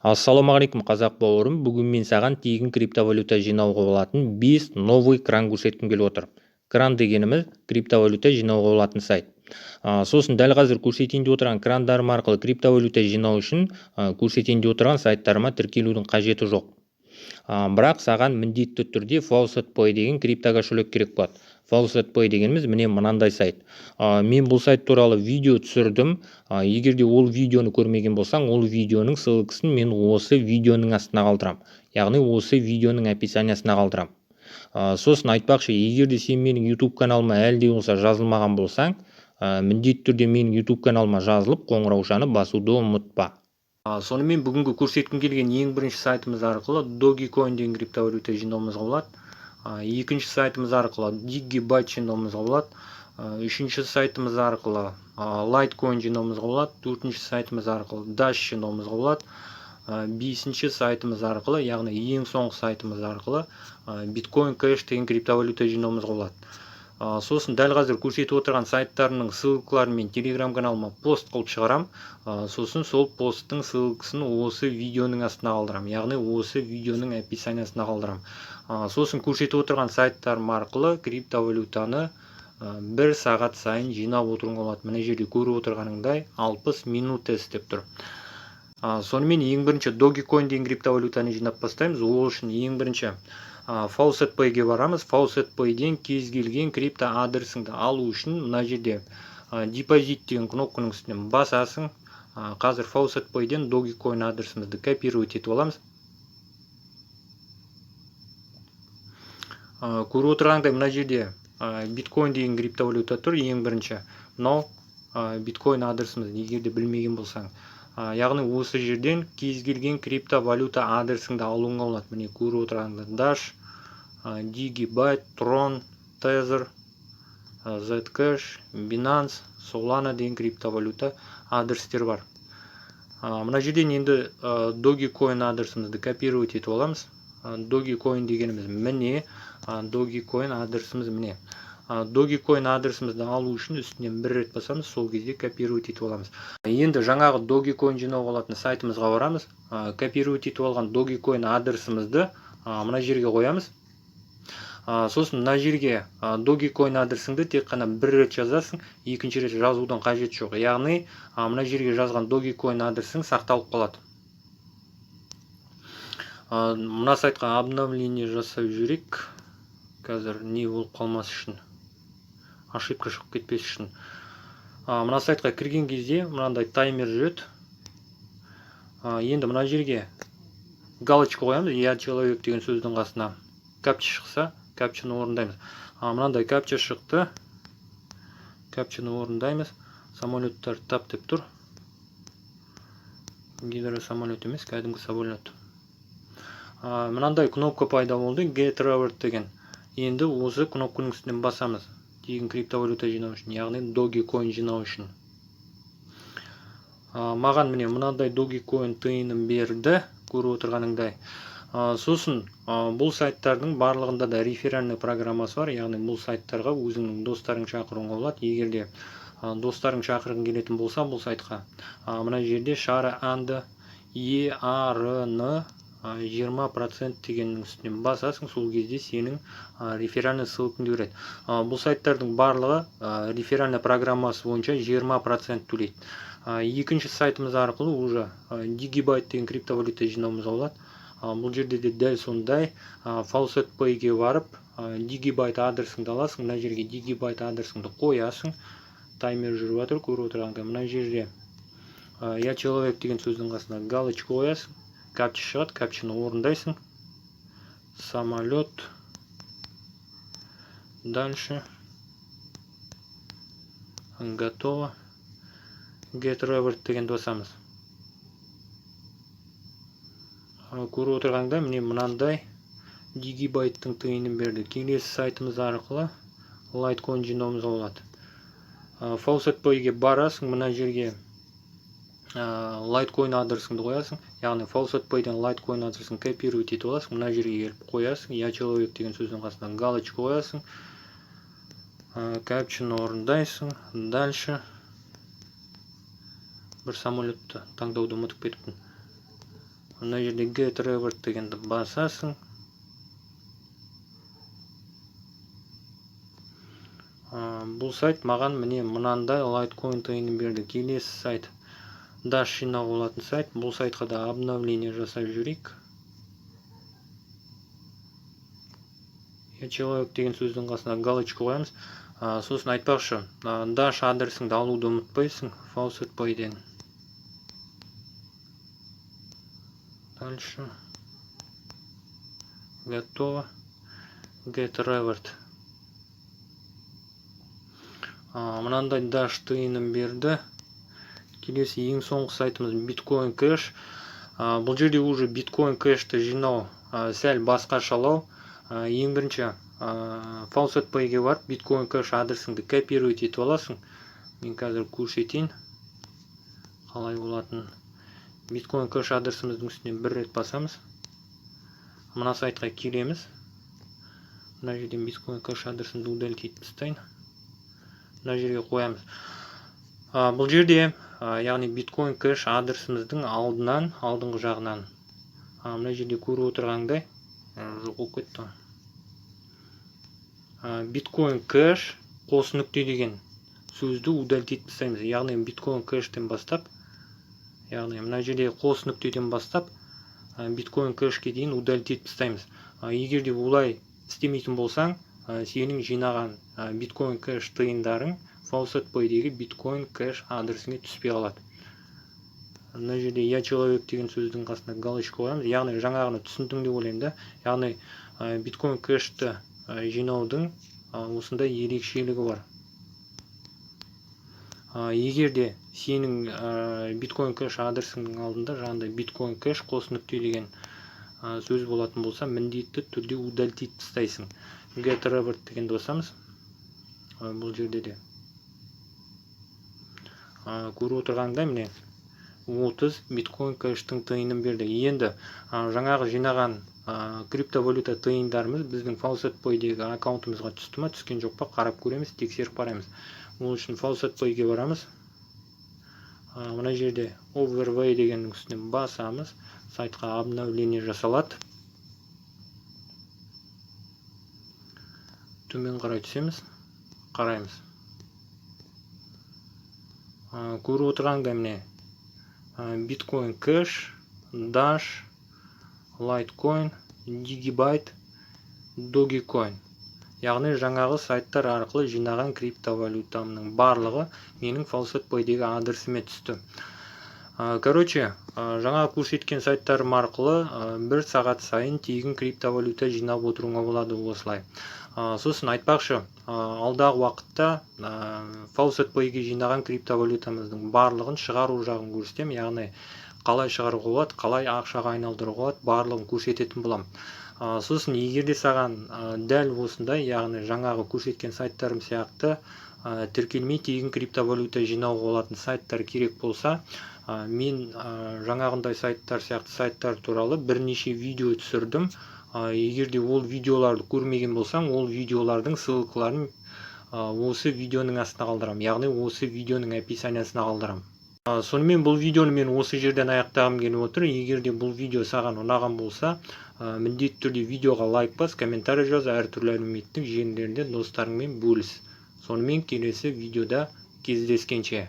Ассалаумағалейкум қазақ бауырым, бүгін мен саған тегін криптовалюта жинауға болатын 5 новый кран көрсеткім келіп отыр. Кран дегеніміз криптовалюта жинауға болатын сайт. Сосын дәл қазір көрсетейін деп отырған крандарым арқылы криптовалюта жинау үшін көрсетейін деп отырған сайттарыма тіркелудің қажеті жоқ. Бірақ саған міндетті түрде Faucet.pay деген криптокошелек керек болады. Faucet.pay дегеніміз міне мынандай сайт. Мен бұл сайт туралы видео түсірдім. Егер де ол видеоны көрмеген болсаң, ол видеоның ссылкасын мен осы видеоның астына қалдырам. Яғни осы видеоның описаниясына қалдырам. Сосын айтпақшы, егер де сен менің YouTube каналыма әлі де болса жазылмаған болсаң, міндетті түрде менің YouTube каналыма жазылып, қоңыраушаны басуды ұмытпа. Сонымен бүгінгі көрсеткім келген ең бірінші сайтымыз арқылы Dogecoin деген криптовалюта жинауымызға болады. Екінші сайтымыз арқылы Digibyte жинауымызға болады. Үшінші сайтымыз арқылы Litecoin жинауымызға болады. Төртінші сайтымыз арқылы Dash жинауымызға болады. Бесінші сайтымыз арқылы, яғни ең соңғы сайтымыз арқылы Bitcoin Cash деген криптовалюта жинауымызға болады. Сосын дәл қазір көрсетіп отырған сайттарының ссылкаларын мен Telegram каналыма пост қылып шығарам. Сосын сол посттың ссылкасын осы видеоның астына қалдырам, яғни осы видеоның описаниясына қалдырам. Сосын көрсетіп отырған сайттарым арқылы криптовалютаны 1 сағат сайын жинап отыруға болады. Мына жерде көріп отырғаныңдай 60 минут істеп тұр. Сонымен ең бірінші Dogecoin деген криптовалютаны жинап бастаймыз. Ол үшін ең бірінші Faucet.pay-ге барамыз. Faucet.pay-ден кез келген крипто адресіңді алу үшін мына жерде депозит деген кнопканың үстінен басасың. Қазір Faucet.pay-ден Dogecoin адресімізді копировать етіп аламыз. Көріп отырғандай мына жерде Bitcoin деген криптовалюта тұр ең бірінші. Мынау Bitcoin адресімізді егер де білмеген болсаң. Яғни осы жерден кез келген криптовалюта адресіңді алуыңа болады. Міне көріп отырғандай Dash, Digibyte, Tron, Tether, Zcash, Binance, Solana деген криптовалюта адрестер бар. Мына жерден енді Dogecoin адресімізді копировать етіп аламыз. Dogecoin дегеніміз міне, Dogecoin адресіміз міне. Dogecoin адресімізді алу үшін үстінен бір рет басамыз, сол кезде копировать етіп аламыз. Енді жаңағы Dogecoin жинауға болатын сайтымызға барамыз. Копировать етіп алған Dogecoin адресімізді мына жерге қоямыз. Сосын мына жерге Dogecoin адресіңді тек қана бір рет жазасың, екінші рет жазудың қажеті жоқ. Яғни мына жерге жазған Dogecoin адресің сақталып қалады. Мына сайтқа обновление жасап жүрек. Қазір не болып қалмас үшін, ошибка шығып кетпес үшін. Мына сайтқа кірген кезде мынандай таймер жүреді. Енді мына жерге галочка қоямыз, я человек деген сөздің қасына. Капча шықса, капчаны орындаймыз. Мынандай капча шықты. Капчаны орындаймыз. Самолеттер тап деп тұр. Гидро самолет емес, кәдімгі самолет. Мынандай кнопка пайда болды, Get Reward деген. Енді осы кнопканың үстінен басамыз. Тегін криптовалюта жинау үшін, яғни Dogecoin жинау үшін. Маған міне мынандай Dogecoin тиынын берді, көріп отырғаныңдай. Сосын бұл сайттардың барлығында да реферальный программасы бар, яғни бұл сайттарға өзіңнің достарың шақыруыңа болады. Егер де достарың шақырғың келетін болса, бұл сайтқа мына жерде шары анды ERN 20% дегеннің үстінен басасың, сол кезде сенің реферальный ссылкаңды береді. Бұл сайттардың барлығы реферальный программасы бойынша 20% төлейді. Екінші сайтымыз арқылы уже Digibyte деген криптовалюта жинауымызға болады. Бұл жерде де дәл сондай Faucet.pay-ге барып Digibyte адресіңді аласың, мына жерге Digibyte адресіңді қоясың. Таймер жүріп жатыр, көріп отырғандай. Мына жерде я человек деген сөздің қасына галочка қоясың. Капча шығады, капчаны орындайсың. Самолет. Дальше. Готово. Get Reward дегенді басамыз. Көріп отырғанда міне мынандай Digibyte-тың тиынын берді. Келесі сайтымыз арқылы Litecoin жинауымызға болады. Faucet.pay-ге барасың, мына жерге Litecoin адресіңді қоясың, яғни Faucet.pay-ден Litecoin адресін копировать етіп аласың, мына жерге келіп қоясың, я человек деген сөздің қасына галочка қоясың, капчаны орындайсың. Дальше бір самолетті таңдауды ұмытып кетіппін. мына жерде get reward дегенді басасың. Бұл сайт маған міне мынандай Litecoin тиынын берді. Келесі сайт Dash жинау болатын сайт. Бұл сайтқа да обновление жасап жүрейік. Я человек деген сөздің қасына галочка қоямыз. Сосын айтпақшы, Dash адресіңді алуды ұмытпайсың FaucetPay-ден. Дальше. Готово. Get reward. Мынандай Dash тиынын берді. Келесі ең соңғы сайтымыз Bitcoin Cash. Бұл жерде уже Bitcoin Cash'ты жинау сәл басқашалау. Ең бірінші FaucetPay-ге барып Bitcoin Cash адресіңді копировать етіп аласың. Мен қазір көрсетейін қалай болатын. Bitcoin Cash адресіміздің үстіне бір рет басамыз. Мына сайтқа келеміз. Мына жерден Bitcoin Cash адресімді удалить етіп тастайын. Мына жерге қоямыз. Бұл жерде яғни Bitcoin Cash адресіміздің алдыңғы жағынан. Мына жерде көріп отырғандай жоқ болып кетті. Bitcoin Cash қос нүкте деген сөзді удалить етіп тастаймыз. Яғни Bitcoin Cash-тен бастап, яғни мына жерде қос нүктеден бастап Bitcoin Cash-ке дейін удалить етіп тастаймыз. Егер де олай істемейтін болсаң, сенің жинаған Bitcoin Cash тиындарың FaucetPay-дегі Bitcoin Cash адресіне түспей қалады. Мына жерде я человек деген сөздің қасына галочка қоямыз. Яғни жаңағыны түсіндің деп ойлаймын да. Яғни Bitcoin Cash-ті жинаудың осындай ерекшелігі бар. Егер де сенің Bitcoin Cash адресіңнің алдында жаңағыдай Bitcoin Cash қос нүкте деген сөз болатын болса, міндетті түрде удалить етіп тастайсың. Get reward дегенді басамыз. Бұл жерде де көріп отырғандай міне 30 Bitcoin Cash-тың тиынын берді. Енді жаңағы жинаған криптовалюта тиындарымыз біздің FaucetPay-дегі аккаунтымызға түсті ма, түскен жоқ па, қарап көреміз, тексеріп қараймыз. Ол үшін FaucetPay-ге барамыз. Мына жерде Overway дегеннің үстіне басамыз. Сайтқа обновление жасалады. Төмен қарай түсеміз, қараймыз. Көріп отырғандай міне Bitcoin Cash, Dash, Litecoin, Digibyte, Dogecoin. Яғни жаңағы сайттар арқылы жинаған криптовалютамның барлығы менің FaucetPay-дегі адресіме түсті. Короче, жаңа көрсеткен сайттарым арқылы 1 сағат сайын тегін криптовалюта жинап отыруыңа болады осылай. Сосын айтпақшы, алдағы уақытта FaucetPay-ге жинаған криптовалютамыздың барлығын шығару жағын көрсетем, яғни қалай шығаруға болады, қалай ақшаға айналдыруға болады, барлығын көрсететін болам. Сосын егер де саған дәл осындай, яғни жаңағы көрсеткен сайттарым сияқты тіркелмей тегін криптовалюта жинауға болатын сайттар керек болса, мен жаңағындай сайттар сияқты сайттар туралы бірнеше видео түсірдім. Егер де ол видеоларды көрмеген болсаң, ол видеолардың ссылкаларын осы видеоның астына қалдырам, яғни осы видеоның описаниясына қалдырам. Сонымен бұл видеоны мен осы жерден аяқтағым келіп отыр. Егер де бұл видео саған ұнаған болса, міндетті түрде видеоға лайк бас, комментарий жаз, әртүрлі әлеуметтік желілерде достарыңмен бөліс. Сонымен келесі видеода кездескенше.